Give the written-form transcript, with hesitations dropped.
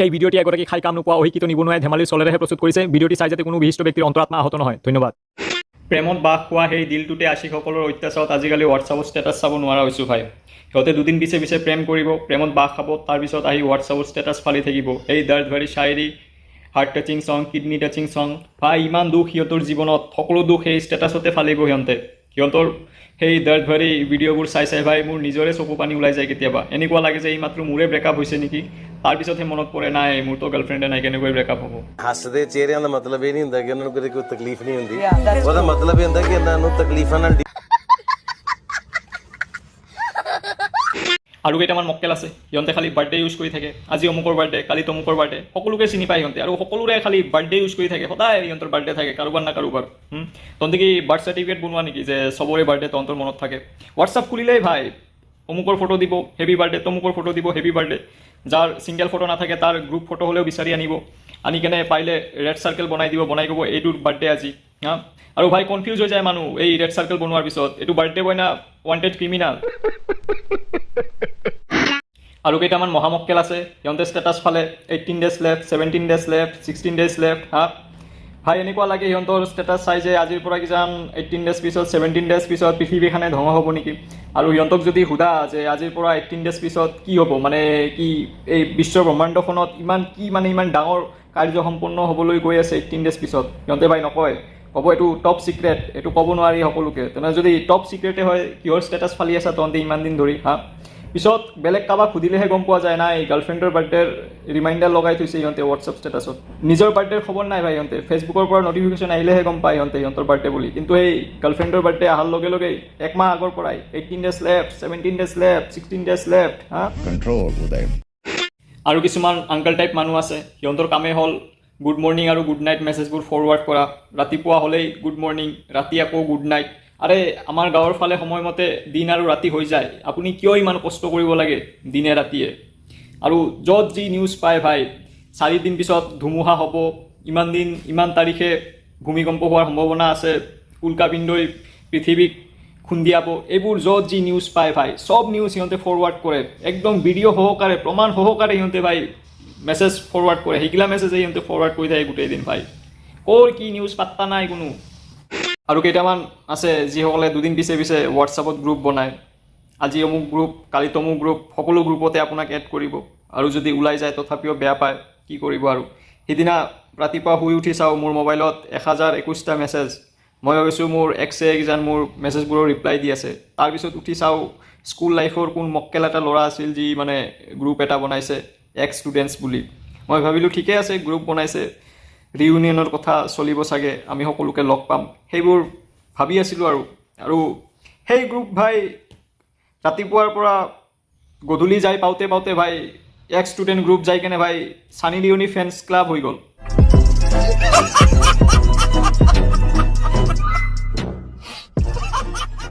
এই ভিডিওটি এগৰাকী খাই কাম নোপোৱা অশিক্ষিত নিবনুৱাই ধেমালিৰ চলেৰেহে প্ৰস্তুত কৰিছে। ভিডিওটি চাই যাতে কোনো বিশিষ্ট ব্যক্তিৰ অন্তৰাত্মা আহত নহয়। ধন্যবাদ। প্ৰেমত বাস খোৱা সেই দিলটোতে আশিকসকলৰ অত্যাচাৰত আজিকালি হোৱাটছআপত ষ্টেটাছ চাব নোৱাৰা হৈছোঁ ভাই। সিহঁতে দুদিন পিছে পিছে প্ৰেম কৰিব, প্ৰেমত বাস খাব, তাৰপিছত আহি হোৱাটছআপত ষ্টেটাছ ফালি থাকিব। এই দৰ্দ ভৰি শায়েৰী, হাৰ্ট টাচিং চং, কিডনি টাচিং চং। ভাই ইমান দুখ সিহঁতৰ জীৱনত, সকলো দুখ সেই ষ্টেটাছতে ফালিব সিহঁতে। সিহঁতৰ সেই দৰ্দ ভৰি ভিডিঅ'বোৰ চাই চাই ভাই মোৰ নিজৰে চকু পানী ওলাই যায় কেতিয়াবা। এনেকুৱা লাগে যে এইমাত্ৰ মোৰে ব্ৰেকআপ হৈছে নেকি। তাৰপিছতহে মনত পৰে নাই মোৰতো গাৰ্লফ্ৰেণ্ডে নাই, কেনেকৈ ব্ৰেকআপ হ'ব। ਹੱਸਦੇ ਚਿਹਰਿਆਂ ਦਾ ਮਤਲਬ ਇਹ ਨਹੀਂ ਹੁੰਦਾ ਕਿ ਉਹਨਾਂ ਨੂੰ ਕਦੇ ਕੋਈ ਤਕਲੀਫ ਨਹੀਂ ਹੁੰਦੀ। ਉਹਦਾ ਮਤਲਬ ਇਹ ਹੁੰਦਾ ਕਿ ਇਹਨਾਂ ਨੂੰ ਤਕਲੀਫਾਂ ਨਾਲ আৰু কেইটামান মক্কেল আছে, সিহঁতে খালি বাৰ্থডে ইউজ কৰি থাকে। আজি অমুকৰ বাৰ্থডে, কালি তমুকৰ বাৰ্থডে, সকলোকে চিনি পায় সিহঁতে। আৰু সকলোৰে খালি বাৰ্থডে ইউজ কৰি থাকে, সদায় সিহঁতৰ বাৰ্থডে থাকে কাৰোবাৰ না কাৰোবাৰ। তহঁতে কি বাৰ্থ চাৰ্টিফিকেট বনোৱা নেকি যে চবৰে বাৰ্থডে তহঁতৰ মনত থাকে? হোৱাটছআপ খুলিলেই ভাই অমুকৰ ফটো দিব হেপী বাৰ্থডে, তমুকৰ ফটো দিব হেপী বাৰ্থডে। যাৰ ছিংগল ফটো নাথাকে তাৰ গ্ৰুপ ফটো হ'লেও বিচাৰি আনিব, আনি কেনে পাৰিলে ৰেড চাৰ্কেল বনাই দিব, বনাই ক'ব এইটোৰ বাৰ্থডে আজি। আৰু ভাই কনফিউজ হৈ যায় মানুহ এই ৰেড চাৰ্কেল বনোৱাৰ পিছত, এইটো বাৰ্থডে বয় না ৱান্টেড ক্ৰিমিনেল। আৰু কেইটামান মহামক্কেল আছে, সিহঁতে ষ্টেটাছ ফালে 18 days left, 17 days left, 16 days left. ভাই এনেকুৱা লাগে সিহঁতৰ ষ্টেটাছ চাই যে আজিৰ পৰা কিজান 18 ডেজ পিছত, 17 ডেজ পিছত পৃথিৱীখনে ধ্বংস হ'ব নেকি। আৰু সিহঁতক যদি সোধা যে আজিৰ পৰা 18 ডেজ পিছত কি হ'ব, মানে কি এই বিশ্ব ব্ৰহ্মাণ্ডখনত ইমান ডাঙৰ কাৰ্য সম্পন্ন হ'বলৈ গৈ আছে 18 ডেজ পিছত, সিহঁতে ভাই নকয়, ক'ব এইটো টপ ছিক্ৰেট, এইটো ক'ব নোৱাৰি সকলোকে। তেনেহ'লে যদি টপ ছিক্ৰেটে হয় কিহৰ ষ্টেটাছ ফালি আছা তহঁতে ইমান দিন ধৰি। পিছত বেলেগ কাৰোবাক সুধিলেহে গম পোৱা যায় নাই গাৰ্লফ্ৰেণ্ডৰ বাৰ্থডেৰ ৰিমাইণ্ডাৰ লগাই থৈছে সিহঁতে হোৱাটছআপ ষ্টেটাছত। নিজৰ বাৰ্থডেৰ খবৰ নাই ভাই সিহঁতে, ফেচবুকৰ পৰা নটিফিকেশ্যন আহিলেহে গম পায় সিহঁতৰ বাৰ্থডে বুলি। কিন্তু সেই গাৰ্লফ্ৰেণ্ডৰ বাৰ্থডে অহাৰ লগে লগেই একমাহ আগৰ পৰাই 18 days left, 17 days left, 16 days left. আৰু কিছুমান আংকল টাইপ মানুহ আছে, সিহঁতৰ কামেই হ'ল গুড মৰ্ণিং আৰু গুড নাইট মেছেজবোৰ ফৰৱাৰ্ড কৰা। ৰাতিপুৱা হ'লেই গুড মৰ্ণিং, ৰাতি আকৌ গুড নাইট। আৰে আমাৰ গাঁৱৰ ফালে সময়মতে দিন আৰু ৰাতি হৈ যায়, আপুনি কিয় ইমান কষ্ট কৰিব লাগে দিনে ৰাতিয়ে? আৰু য'ত যি নিউজ পায় ভাই 4 দিন পিছত ধুমুহা হ'ব, ইমান তাৰিখে ভূমিকম্প হোৱাৰ সম্ভাৱনা আছে, উল্কাপিণ্ডই পৃথিৱীক খুন্দিয়াব, এইবোৰ য'ত যি নিউজ পায় ভাই চব নিউজ সিহঁতে ফৰৱাৰ্ড কৰে, একদম ভিডিঅ' সহকাৰে প্ৰমাণ সহকাৰে সিহঁতে ভাই মেছেজ ফৰৱাৰ্ড কৰে। সেইগিলা মেছেজে সিহঁতে ফৰৱাৰ্ড কৰি থাকে গোটেই দিন ভাই। ক'ৰ কি নিউজ পাত্তা নাই কোনো। আৰু কেইটামান আছে যিসকলে দুদিন পিছে পিছে হোৱাটছআপত গ্ৰুপ বনায়, আজি অমুক গ্ৰুপ, কালি তমুক গ্ৰুপ, সকলো গ্ৰুপতে আপোনাক এড কৰিব। আৰু যদি ওলাই যায় তথাপিও বেয়া পায়, কি কৰিব আৰু। সিদিনা ৰাতিপুৱা শুই উঠি চাওঁ মোৰ মোবাইলত 1021টা মেছেজ। মই ভাবিছোঁ মোৰ এক্সে কিজান মোৰ মেছেজবোৰৰ ৰিপ্লাই দি আছে। তাৰপিছত উঠি চাওঁ স্কুল লাইফৰ কোন মক্কেল এটা ল'ৰা আছিল যি মানে গ্ৰুপ এটা বনাইছে এক্স ষ্টুডেণ্টছ বুলি। মই ভাবিলোঁ ঠিকে আছে গ্ৰুপ বনাইছে, ৰিউনিয়নৰ কথা চলিব চাগে, আমি সকলোকে লগ পাম, সেইবোৰ ভাবি আছিলোঁ। আৰু সেই গ্ৰুপ ভাই ৰাতিপুৱাৰ পৰা গধূলি যাই পাওঁতে পাওঁতে ভাই এক্স ষ্টুডেণ্ট গ্ৰুপ যাই কেনে ভাই ছানী লিঅ'নী ফেন্স ক্লাব হৈ গ'ল।